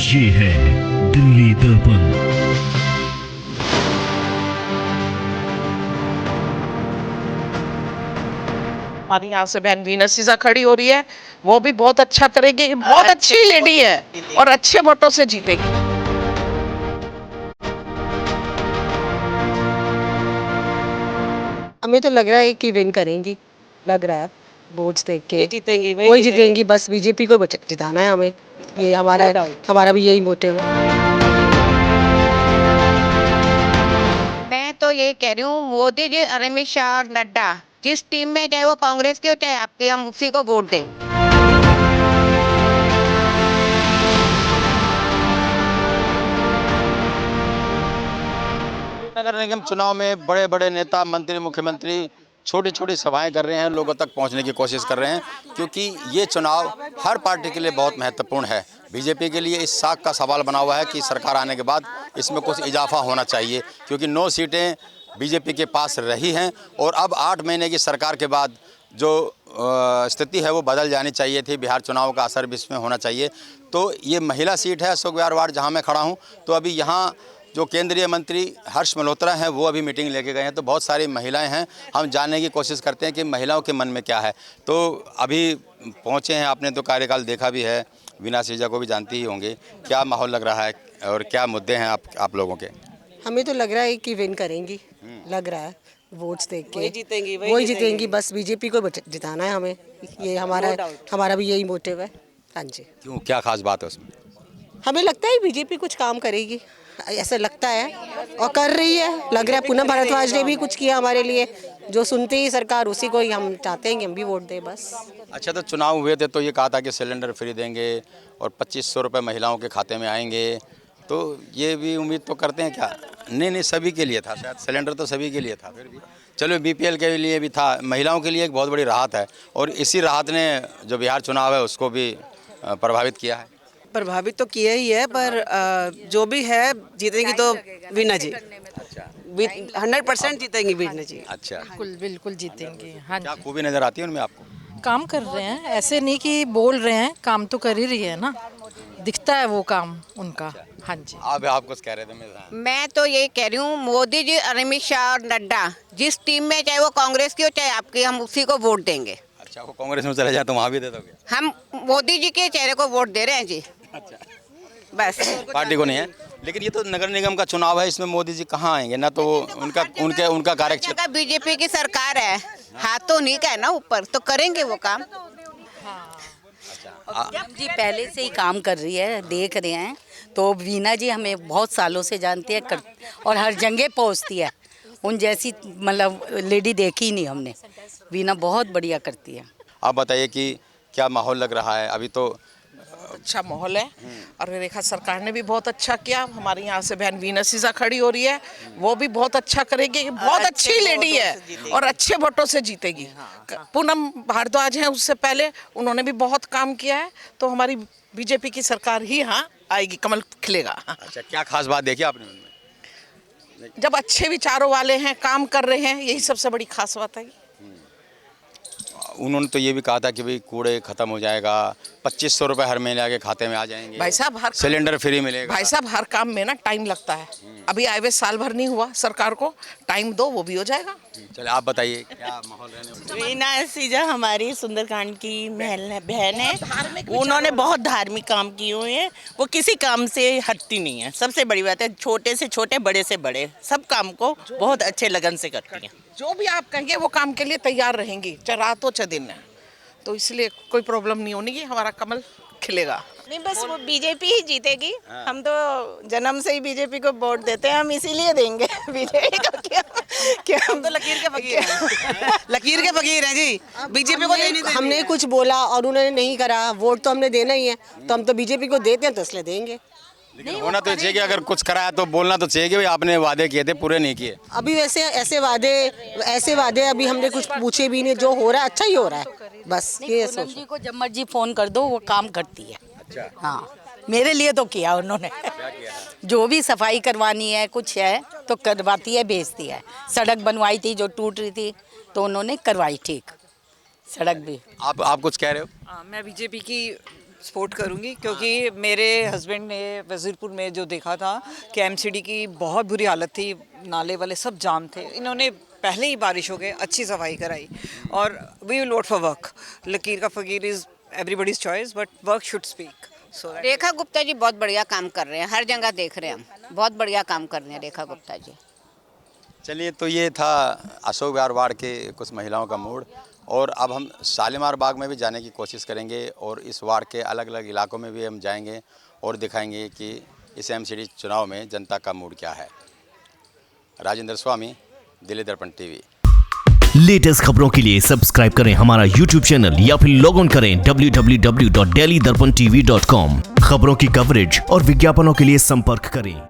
ये है दिल्ली दर्पण। हमारी यहाँ से बहन वीना सिजा खड़ी हो रही है, वो भी बहुत अच्छा करेगी, बहुत अच्छी लेडी है और अच्छे वोटों से जीतेगी। हमें तो लग रहा है कि विन करेंगी, लग रहा है वोट्स देख के जीतेंगी वही जीतेंगी, बस बीजेपी को जिताना है हमें, ये हमारा भी यही मोटिव है। मैं तो ये कह रही हूँ, मोदी जी, अमित शाह और नड्डा जिस टीम में, चाहे वो कांग्रेस की हो चाहे आपके, हम उसी को वोट दें। नगर निगम चुनाव में बड़े बड़े नेता, मंत्री, मुख्यमंत्री छोटी छोटी सभाएं कर रहे हैं, लोगों तक पहुंचने की कोशिश कर रहे हैं, क्योंकि ये चुनाव हर पार्टी के लिए बहुत महत्वपूर्ण है। बीजेपी के लिए इस साख का सवाल बना हुआ है कि सरकार आने के बाद इसमें कुछ इजाफा होना चाहिए, क्योंकि 9 सीटें बीजेपी के पास रही हैं और अब 8 महीने की सरकार के बाद जो स्थिति है वो बदल जानी चाहिए थी। बिहार चुनाव का असर भी इसमें होना चाहिए। तो ये महिला सीट है अशोक विहार वार्ड, जहाँ मैं खड़ा हूँ। तो अभी यहाँ जो केंद्रीय मंत्री हर्ष मल्होत्रा हैं वो अभी मीटिंग लेके गए हैं, तो बहुत सारी महिलाएं हैं। हम जानने की कोशिश करते हैं कि महिलाओं के मन में क्या है। तो अभी पहुंचे हैं, आपने तो कार्यकाल देखा भी है, वीना सिजा को भी जानती ही होंगे। क्या माहौल लग रहा है और क्या मुद्दे हैं आप लोगों के? हमें तो लग रहा है कि विन करेंगी, लग रहा है वोट्स देख के वही जीतेंगी, बस बीजेपी को जिताना है हमें, ये हमारा भी यही मोटिव है। हाँ जी। क्यों, क्या खास बात है उसमें? हमें लगता है बीजेपी कुछ काम करेगी, ऐसा लगता है और कर रही है, लग रहा है। पूनम भारद्वाज ने भी कुछ किया हमारे लिए, जो सुनती ही सरकार उसी को ही हम चाहते हैं कि हम भी वोट दें बस। अच्छा, तो चुनाव हुए थे तो ये कहा था कि सिलेंडर फ्री देंगे और 2500 रुपये महिलाओं के खाते में आएंगे, तो ये भी उम्मीद तो करते हैं क्या? नहीं, सभी के लिए था, शायद सिलेंडर तो सभी के लिए था, फिर भी चलो बीपीएल के लिए भी था, महिलाओं के लिए एक बहुत बड़ी राहत है। और इसी राहत ने जो बिहार चुनाव है उसको भी प्रभावित किया है। प्रभावित तो किया ही है, पर जो भी है जीतेंगी तो वीना जी। 100% जीतेंगी वीना जी। अच्छा, बिल्कुल जीतेंगे। हाँ क्या जी, खूबी नज़र आती है उनमें आपको? काम कर रहे हैं, ऐसे नहीं कि बोल रहे हैं, काम तो कर ही रही है ना, दिखता है वो काम उनका। हाँ जी। आप कुछ कह रहे थे? मैं तो ये कह रही हूँ, मोदी जी, अमित शाह और नड्डा जिस टीम में, चाहे वो कांग्रेस की हो चाहे आपकी, हम उसी को वोट देंगे। अच्छा, वो कांग्रेस में चले जाए तो वहाँ भी दे दोगे? हम मोदी जी के चेहरे को वोट दे रहे हैं जी। अच्छा, बस पार्टी को नहीं है। लेकिन ये तो नगर निगम का चुनाव है, इसमें मोदी जी कहाँ आएंगे? ना तो उनका कार्यक्षेत्र। बीजेपी की सरकार है, हाथ तो नहीं का है ना ऊपर, तो करेंगे वो काम। जी पहले से ही काम कर रही है, देख रहे हैं। तो वीना जी हमें बहुत सालों से जानती है और हर जगह पहुंचती है। उन जैसी मतलब लेडी देखी ही नहीं हमने। वीना बहुत बढ़िया करती है। आप बताइए कि क्या माहौल लग रहा है? अभी तो अच्छा माहौल है और रेखा सरकार ने भी बहुत अच्छा किया। हमारी यहाँ से बहन वीना सिजा खड़ी हो रही है, वो भी बहुत अच्छा करेगी, बहुत अच्छी लेडी है और अच्छे वोटों से जीतेगी। पूनम भारद्वाज हैं, उससे पहले उन्होंने भी बहुत काम किया है, तो हमारी बीजेपी की सरकार ही यहाँ आएगी, कमल खिलेगा। अच्छा, क्या खास बात देखी आपने उनमें? जब अच्छे विचारों वाले हैं, काम कर रहे हैं, यही सबसे बड़ी खास बात है। उन्होंने तो ये भी कहा था कि भाई कूड़े खत्म हो जाएगा, 2500 रुपये हर महीने आके खाते में आ जाएंगे, भाई साहब हर सिलेंडर फ्री मिलेगा। भाई साहब हर काम में ना टाइम लगता है, अभी आए हुए साल भर नहीं हुआ, सरकार को टाइम दो, वो भी हो जाएगा। चलिए आप बताइए क्या माहौल रहने? वीना सिजा हमारी सुंदरकांड की बहन है, उन्होंने बहुत धार्मिक काम किए हुए हैं, वो किसी काम से हटती नहीं है। सबसे बड़ी बात है, छोटे से छोटे, बड़े से बड़े, सब काम को बहुत अच्छे लगन से करती हैं। जो भी आप कहेंगे वो काम के लिए तैयार रहेंगी, चाहे रात हो चाहे दिन है, तो इसलिए कोई प्रॉब्लम नहीं होनी, हमारा कमल खिलेगा। नहीं, बस वो बीजेपी ही जीतेगी। हम तो जन्म से ही बीजेपी को वोट देते हैं, हम इसीलिए देंगे बीजेपी को। क्या हम तो लकीर के फकीर हैं। लकीर के फकीर हैं जी, बीजेपी को नहीं। हमने कुछ बोला और उन्होंने नहीं करा, वोट तो हमने देना ही है, तो हम तो बीजेपी को देते हैं, तो इसलिए देंगे। लेकिन होना तो चाहिए कि अगर कुछ कराया तो बोलना तो चाहिए कि भाई आपने वादे किए थे, पूरे नहीं किए। अभी वैसे ऐसे वादे अभी हमने कुछ पूछे भी नहीं, जो हो रहा है अच्छा ही हो रहा है, बस ये पूनम जी को जब मर्जी फोन कर दो, वो काम करती है। अच्छा। हाँ, मेरे लिए तो किया उन्होंने। जो भी सफाई करवानी है, कुछ है तो करवाती है, भेजती है। सड़क बनवाई थी जो टूट रही थी, तो उन्होंने करवाई ठीक सड़क भी। आप कुछ कह रहे हो? मैं बीजेपी की सपोर्ट करूंगी, क्योंकि मेरे हस्बैंड ने वजीरपुर में जो देखा था कि एमसीडी की बहुत बुरी हालत थी, नाले वाले सब जाम थे, इन्होंने पहले ही बारिश हो गए अच्छी सफाई कराई। और we will vote for work. लकीर का फकीर is everybody's choice, but work should speak. Rekha Gupta ji बहुत बढ़िया काम कर रहे हैं, हर जगह देख रहे हैं हम, बहुत बढ़िया काम कर रहे हैं रेखा गुप्ता जी। चलिए, तो ये था अशोक विहार वार्ड के कुछ महिलाओं का मूड, और अब हम शालीमार बाग में भी जाने की कोशिश करेंगे और इस वार्ड के अलग अलग इलाकों में भी हम जाएंगे और दिखाएंगे कि इस एमसीडी चुनाव में जनता का मूड क्या है। राजेंद्र स्वामी, दिल्ली दर्पण टीवी। लेटेस्ट खबरों के लिए सब्सक्राइब करें हमारा यूट्यूब चैनल या फिर लॉग ऑन करें www.delhidarpantv.com। खबरों की कवरेज और विज्ञापनों के लिए संपर्क करें।